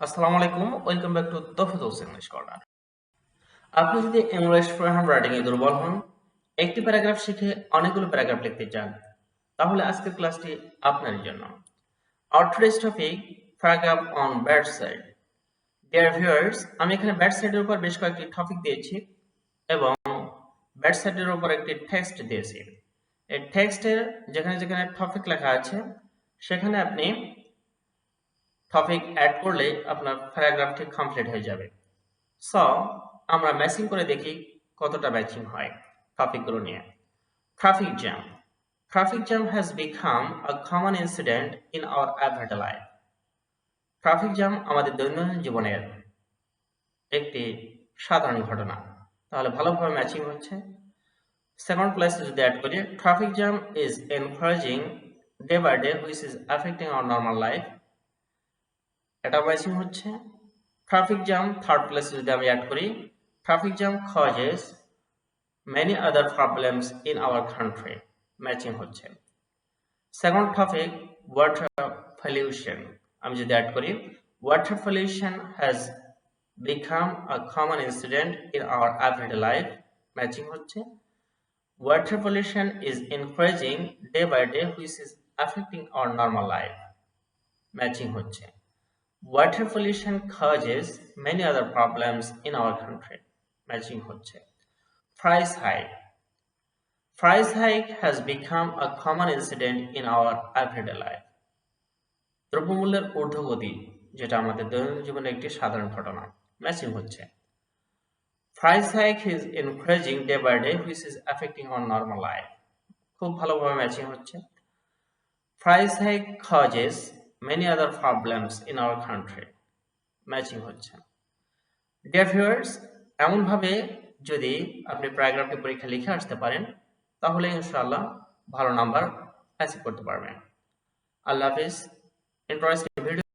আসসালামু আলাইকুম, welcome back to Taufiqul English corner. আপনি যদি ইংলিশ ফ্রি হ্যান্ড রাইটিং এ দুর্বল হন, একটি প্যারাগ্রাফ শিখে অনেকগুলো প্যারাগ্রাফ লিখতে চান, তাহলে আজকের ক্লাসটি আপনার জন্য। Our today's topic, paragraph on bad side. Dear viewers, আমি এখানে ব্যাড সাইডের উপর বেশ কয়েকটি টপিক দিয়েছি এবং ব্যাড সাইডের উপর একটি টেক্সট দিয়েছি। এই টেক্সটের যেখানে যেখানে টপিক লেখা আছে সেখানে আপনি টপিক অ্যাড করলে আপনার প্যারাগ্রাফটি কমপ্লিট হয়ে যাবে। সো আমরা ম্যাচিং করে দেখি কতটা ম্যাচিং হয় টপিকগুলো নিয়ে। Traffic jam. Traffic jam has become a common incident in our everyday life. Traffic jam আমাদের দৈনন্দিন জীবনের একটি সাধারণ ঘটনা। তাহলে ভালোভাবে ম্যাচিং হচ্ছে। সেকেন্ড প্লেসে যদি অ্যাড করি, traffic jam is encouraging day by day which is affecting our normal life. এটা ম্যাচিং হচ্ছে। ট্রাফিক জ্যাম থার্ড প্লেসে যদি আমি অ্যাড করি, traffic jam causes many other problems in our country. Matching হচ্ছে। Second topic, water pollution. আমি যদি add করি, water pollution has become a common incident in our everyday life. Matching হচ্ছে। Water pollution is increasing day by day which is affecting our normal life. Matching হচ্ছে। Water pollution causes many other problems in our country. Matching হচ্ছে। Price hike. Price hike has become a common incident in our everyday life. দ্রব্যমূল্যের ঊর্ধ্বগতি, যেটা আমাদের দৈনন্দিন জীবনে একটি সাধারণ ঘটনা। ম্যাচিং হচ্ছে। Price hike is increasing day by day which is affecting our normal life. খুব ভালোভাবে ম্যাচিং হচ্ছে। Price hike causes many other problems in our country. Matching হচ্ছে। ডিয়ার ভিউয়ার্স, এমনভাবে যদি আপনি প্যারাগ্রাফটি পরীক্ষা লিখে আসতে পারেন, তাহলে ইনশাআল্লাহ ভালো নাম্বার অ্যাচিভ করতে পারবেন। আল্লাহ হাফিজ। Interesting video